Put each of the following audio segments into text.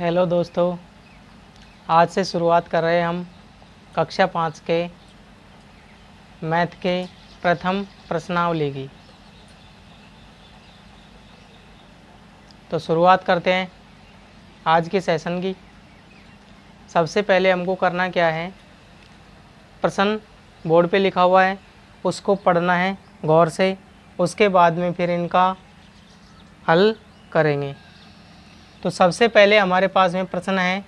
Hello दोस्तों, आज से शुरुआत कर रहे हैं हम कक्षा 5 के मैथ के प्रथम प्रश्नावली की। तो शुरुआत करते हैं आज के सेशन की। सबसे पहले हमको करना क्या है, प्रश्न बोर्ड पे लिखा हुआ है उसको पढ़ना है गौर से, उसके बाद में फिर इनका हल करेंगे। तो सबसे पहले हमारे पास में प्रश्न है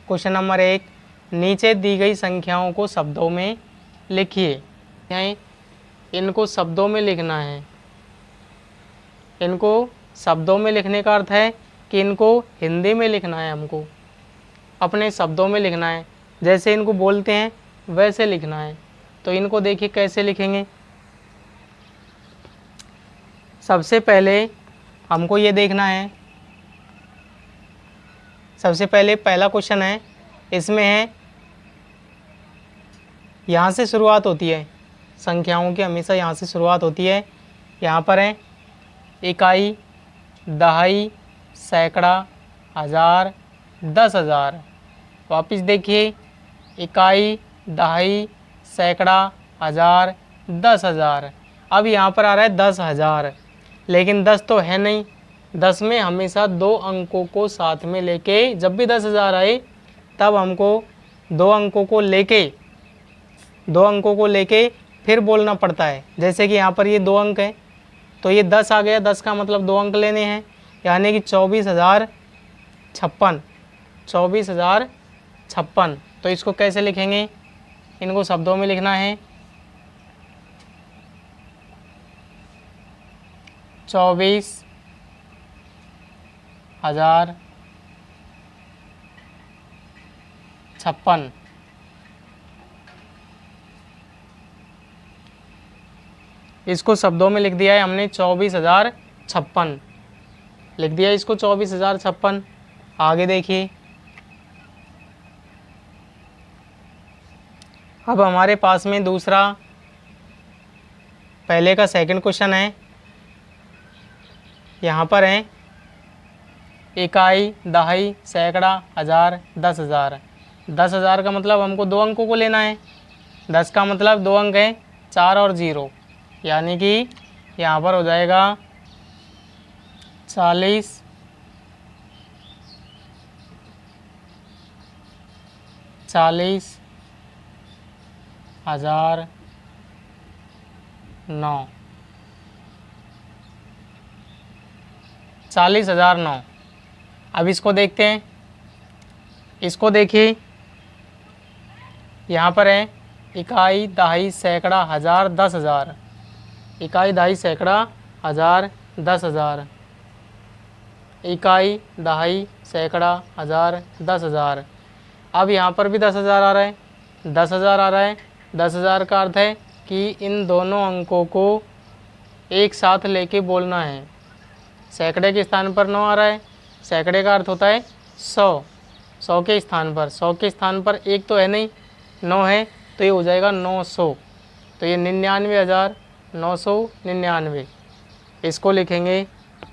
क्वेश्चन नंबर 1, नीचे दी गई संख्याओं को शब्दों में लिखिए। यहाँ इनको शब्दों में लिखना है। इनको शब्दों में लिखने का अर्थ है कि इनको हिंदी में लिखना है, हमको अपने शब्दों में लिखना है, जैसे इनको बोलते हैं वैसे लिखना है। तो इनको देखिए कैसे लिखेंगे। सबसे पहले हमको ये देखना है, सबसे पहले पहला क्वेश्चन है, इसमें है यहाँ से शुरुआत होती है, संख्याओं की हमेशा यहाँ से शुरुआत होती है। यहाँ पर है इकाई, दहाई, सैकड़ा, हज़ार, 10,000। वापस देखिए, इकाई, दहाई, सैकड़ा, हज़ार, 10,000। अब यहाँ पर आ रहा है 10,000, लेकिन 10 तो है नहीं। 10 में हमेशा 2 अंकों को साथ में लेके, जब भी 10,000 आए तब हमको 2 अंकों को लेके फिर बोलना पड़ता है। जैसे कि यहाँ पर ये 2 अंक है तो ये 10 आ गया, 10 का मतलब 2 अंक लेने हैं, यानी कि 24,056। 24,056। तो इसको कैसे लिखेंगे, इनको शब्दों में लिखना है। 24,056। इसको शब्दों में लिख दिया है हमने, 24,056 लिख दिया इसको, 24,056। आगे देखिए, अब हमारे पास में दूसरा, पहले का सेकंड क्वेश्चन है। यहाँ पर है इकाई, दहाई, सैकड़ा, हज़ार, 10,000। 10,000 का मतलब हमको 2 अंकों को लेना है। 10 का मतलब 2 अंक है, 4 और 0, यानी कि यहाँ पर हो जाएगा 40,009। 40,009। अब इसको देखते हैं, इसको देखिए, यहाँ पर है इकाई, दहाई, सैकड़ा, हज़ार, 10,000। इकाई, दहाई, सैकड़ा, हज़ार, 10,000। इकाई, दहाई, सैकड़ा, हज़ार, 10,000। अब यहाँ पर भी 10,000 आ रहा है, 10,000 आ रहा है। 10,000 का अर्थ है कि इन दोनों अंकों को एक साथ लेके बोलना है। सैकड़े के स्थान पर 9 आ रहा है, सैकड़े का अर्थ होता है 100। 100 के स्थान पर, 100 के स्थान पर एक तो है नहीं, 9 है, तो ये हो जाएगा 900। तो ये 99,999। इसको लिखेंगे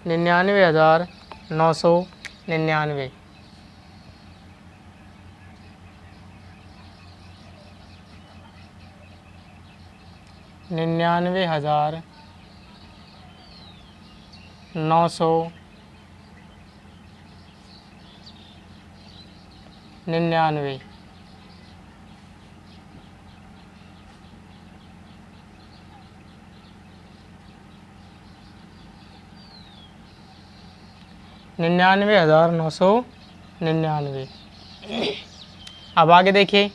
99,999। 99,999। 99,999। अब आगे देखिए,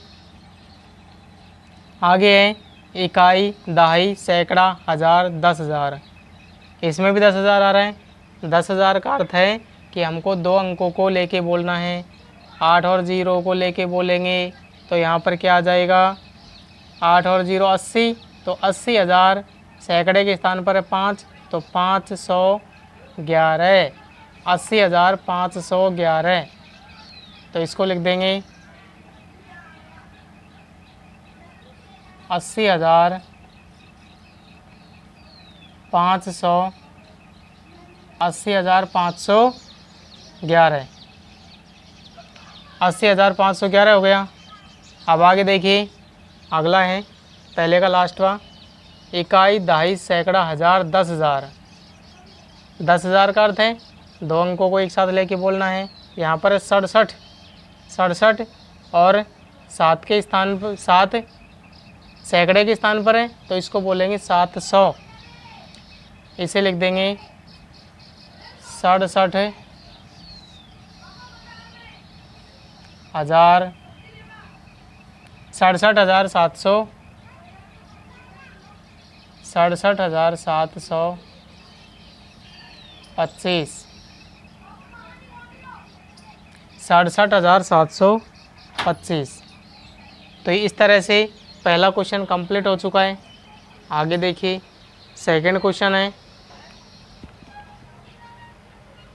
आगे है इकाई, दहाई, सैकड़ा, हज़ार, 10,000। इसमें भी 10,000 आ रहा है। 10,000 का अर्थ है कि हमको 2 अंकों को लेके बोलना है, 8 और 0 को लेके बोलेंगे। तो यहाँ पर क्या आ जाएगा, 8 और 0 80, तो 80,000। सैकड़े के स्थान पर है 5, तो 511। 80,511। तो इसको लिख देंगे 80,511। 80,511 हो गया। अब आगे देखिए, अगला है पहले का लास्टवा, इकाई, दहाई, सैकड़ा, हज़ार, 10,000। 10,000 का अर्थ है 2 अंकों को एक साथ लेके बोलना है। यहाँ पर 67, 67 और 7 के स्थान पर, 7 सैकड़े के स्थान पर है तो इसको बोलेंगे 700। इसे लिख देंगे 67,000, 67,700, 67,725, 67,725। तो इस तरह से पहला क्वेश्चन कंप्लीट हो चुका है। आगे देखिए, सेकंड क्वेश्चन है,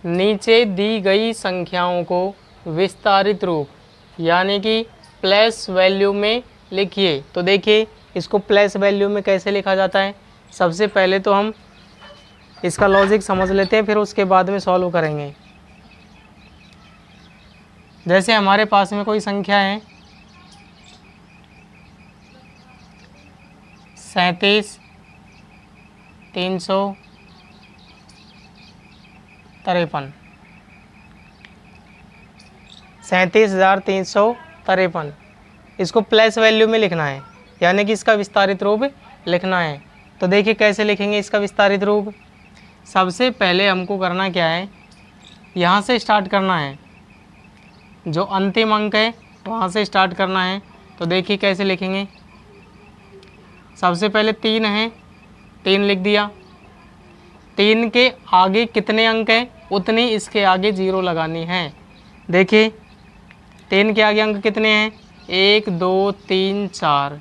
नीचे दी गई संख्याओं को विस्तारित रूप यानी कि प्लस वैल्यू में लिखिए। तो देखिए, इसको प्लस वैल्यू में कैसे लिखा जाता है। सबसे पहले तो हम इसका लॉजिक समझ लेते हैं, फिर उसके बाद में सॉल्व करेंगे। जैसे हमारे पास में कोई संख्या है 37,353, 37,353, इसको प्लस वैल्यू में लिखना है यानी कि इसका विस्तारित रूप लिखना है। तो देखिए कैसे लिखेंगे इसका विस्तारित रूप। सबसे पहले हमको करना क्या है, यहाँ से स्टार्ट करना है, जो अंतिम अंक है वहाँ से स्टार्ट करना है। तो देखिए कैसे लिखेंगे। सबसे पहले 3 है, 3 लिख दिया। 3 के आगे कितने अंक हैं उतनी इसके आगे 0 लगानी है। देखिए 3 के आगे अंक कितने हैं, 1 2 3 4,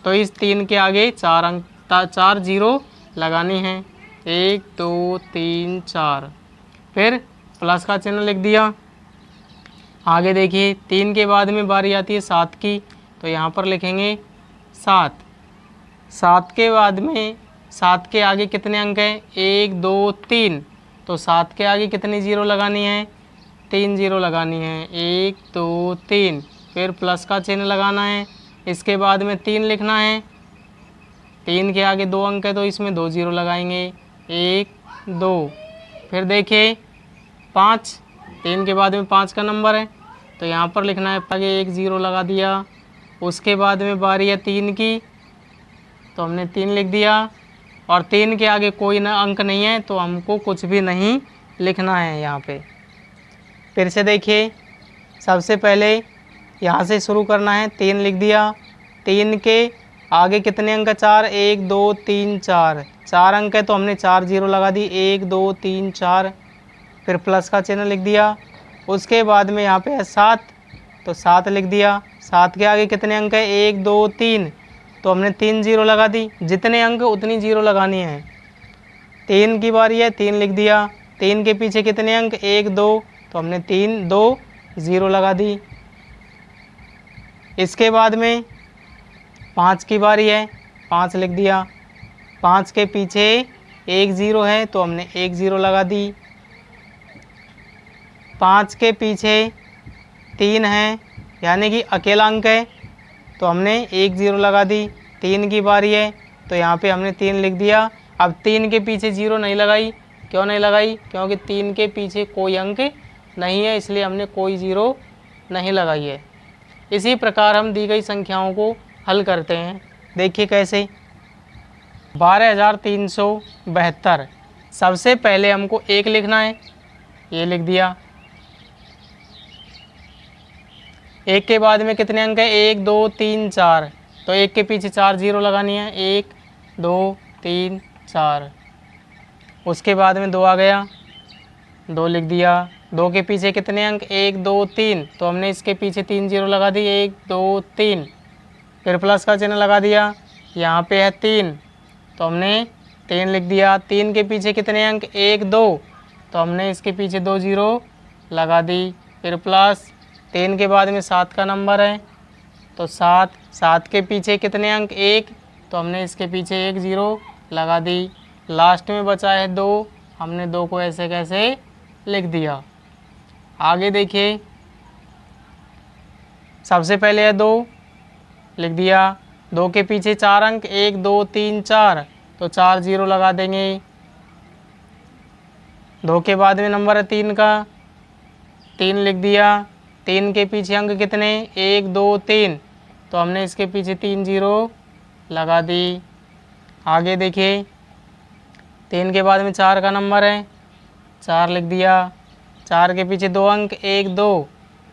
तो इस 3 के आगे 4 अंक 4 0 लगानी है। 1 2 3 4, फिर प्लस का चिन्ह लिख दिया। आगे देखिए 3 के बाद में बारी आती है 7 की, तो यहाँ पर लिखेंगे 7। 7 के बाद में 7 के आगे कितने अंक हैं, 1 2 3, तो 7 के आगे कितनी 0 लगानी है, 3 0 लगानी है। 1 2 3, फिर प्लस का चिन्ह लगाना है। इसके बाद में 3 लिखना है। 3 के आगे 2 अंक है तो इसमें 2 0 लगाएंगे, 1 2। फिर देखिए 5, 3 के बाद में 5 का नंबर है तो यहाँ पर लिखना है, आगे 1 0 लगा दिया। उसके बाद में बारी है 3 की, तो हमने 3 लिख दिया। और 3 के आगे कोई ना अंक नहीं है तो हमको कुछ भी नहीं लिखना है यहाँ पे। फिर से देखिए, सबसे पहले यहाँ से शुरू करना है। 3 लिख दिया। 3 के आगे कितने अंक, 4, 1 2 3 4, 4 अंक है तो हमने 4 0 लगा दी, 1 2 3 4, फिर प्लस का चिन्ह लिख दिया। उसके बाद में यहाँ पे है 7, तो 7 लिख दिया। 7 के आगे कितने अंक है, 1 2 3, तो हमने 3 0 लगा दी। जितने अंक उतनी 0 लगानी है। 3 की बारी है, 3 लिख दिया। 3 के पीछे कितने अंक, 1 2, तो हमने 3 2 0 लगा दी। इसके बाद में 5 की बारी है, 5 लिख दिया। 5 के पीछे 1 0 है तो हमने 1 0 लगा दी। 5 के पीछे 3 है यानी कि अकेला अंक है तो हमने 1 0 लगा दी। 3 की बारी है तो यहाँ पे हमने 3 लिख दिया। अब 3 के पीछे 0 नहीं लगाई, क्यों नहीं लगाई, क्योंकि 3 के पीछे कोई अंक नहीं है, इसलिए हमने कोई 0 नहीं लगाई है। इसी प्रकार हम दी गई संख्याओं को हल करते हैं। देखिए कैसे। 12,372, सबसे पहले हमको 1 लिखना है, ये लिख दिया। 1 के बाद में कितने अंक है, 1 2 3 4, तो 1 के पीछे 4 0 लगानी है, 1 2 3 4। उसके बाद में 2 आ गया, 2 लिख दिया। 2 के पीछे कितने अंक, 1 2 3, तो हमने इसके पीछे 3 0 लगा दी, 1 2 3, फिर प्लस का चिन्ह लगा दिया। यहाँ पे है 3, तो हमने 3 लिख दिया। 3 के पीछे कितने अंक, 1 2, तो हमने इसके पीछे 2 0 लगा दी, फिर प्लस। 3 के बाद में 7 का नंबर है तो 7, 7 के पीछे कितने अंक, 1, तो हमने इसके पीछे 1 0 लगा दी। लास्ट में बचा है 2, हमने 2 को ऐसे कैसे लिख दिया। आगे देखिए सबसे पहले है 2, लिख दिया। 2 के पीछे 4 अंक, 1 2 3 4, तो 4 0 लगा देंगे। 2 के बाद में नंबर है 3 का, 3 लिख दिया। 3 के पीछे अंक कितने, 1 2 3, तो हमने इसके पीछे 3 0 लगा दी। आगे देखिए, 3 के बाद में 4 का नंबर है, 4 लिख दिया। 4 के पीछे 2 अंक, 1 2,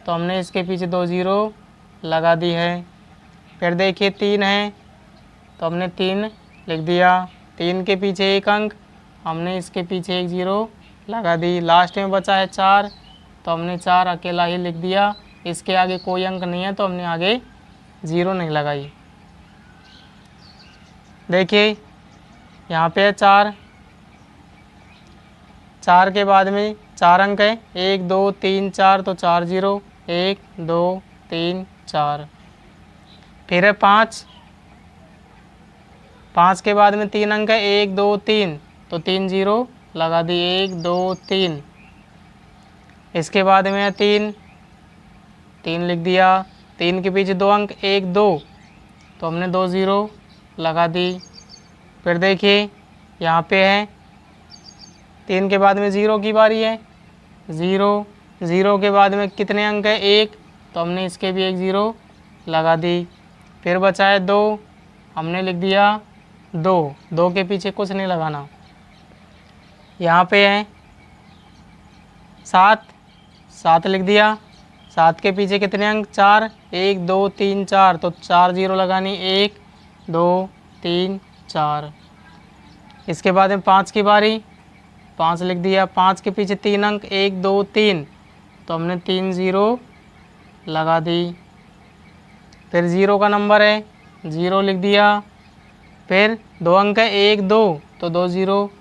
तो हमने इसके पीछे 2 0 लगा दी है। फिर देखिए 3 है, तो हमने 3 लिख दिया। 3 के पीछे 1 अंक, हमने इसके पीछे 1 0 लगा दी। लास्ट में बचा है 4, तो हमने 4 अकेला ही लिख दिया। इसके आगे कोई अंक नहीं है, तो हमने आगे 0 नहीं लगाई। देखिए यहाँ पे है 4, 4 के बाद में 4 अंक है, 1 2 3 4, तो 4 0, 1 2 3 4। फिर है 5, 5 के बाद में 3 अंक है, 1 2 3, तो 3 0 लगा दी, 1 2 3। इसके बाद में है 3, 3 लिख दिया। 3 के पीछे 2 अंक, 1 2, तो हमने 2 0 लगा दी। फिर देखिए यहाँ पे है 3 के बाद में 0 की बारी है, 0 0 के बाद में कितने अंक है, 1, तो हमने इसके भी 1 0 लगा दी। फिर बचा है 2, हमने लिख दिया 2, 2 के पीछे कुछ नहीं लगाना। यहाँ पे है 7, 7 लिख दिया। 7 के पीछे कितने अंक, 4, 1 2 3 4, तो 4 0 लगानी, 1 2 3 4। इसके बाद में 5 की बारी, 5 लिख दिया। 5 के पीछे 3 अंक, 1 2 3, तो हमने 3 0 लगा दी। फिर 0 का नंबर है, 0 लिख दिया। फिर 2 अंक है, 1 2, तो 2 0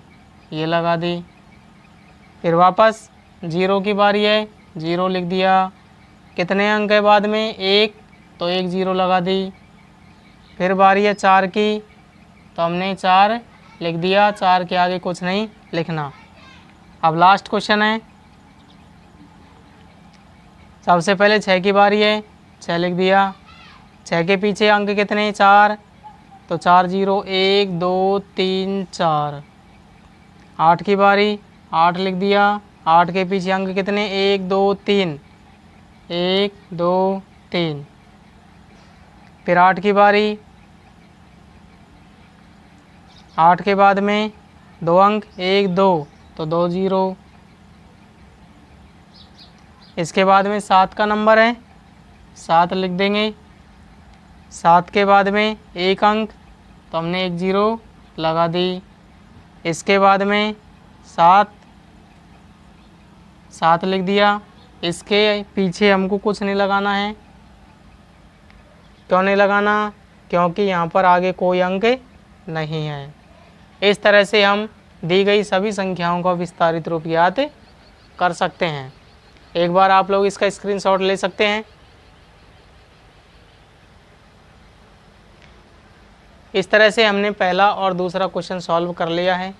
ये लगा दी। फिर वापस 0 की बारी है, 0 लिख दिया। कितने अंक है बाद में, 1, तो 1 0 लगा दी। फिर बारी है 4 की, तो हमने 4 लिख दिया। 4 के आगे कुछ नहीं लिखना। अब लास्ट क्वेश्चन है। सबसे पहले 6 की बारी है, 6 लिख दिया। 6 के पीछे अंक कितने, 4, तो 4 0 1 2 3 4। 8 की बारी, 8 लिख दिया। 8 के पीछे अंक कितने, 1 2 3, 1 2 3। फिर 8 की बारी, 8 के बाद में 2 अंक, 1 2, तो 2 0। इसके बाद में 7 का नंबर है, 7 लिख देंगे। 7 के बाद में 1 अंक, तो हमने 1 0 लगा दी। इसके बाद में 7 लिख दिया। इसके पीछे हमको कुछ नहीं लगाना है। क्यों नहीं लगाना, क्योंकि यहाँ पर आगे कोई अंक नहीं है। इस तरह से हम दी गई सभी संख्याओं का विस्तारित रूप याद कर सकते हैं। एक बार आप लोग इसका स्क्रीनशॉट ले सकते हैं। इस तरह से हमने पहला और दूसरा क्वेश्चन सॉल्व कर लिया है।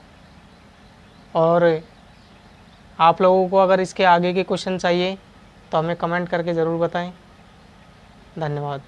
और आप लोगों को अगर इसके आगे के क्वेश्चन चाहिए तो हमें कमेंट करके ज़रूर बताएं। धन्यवाद।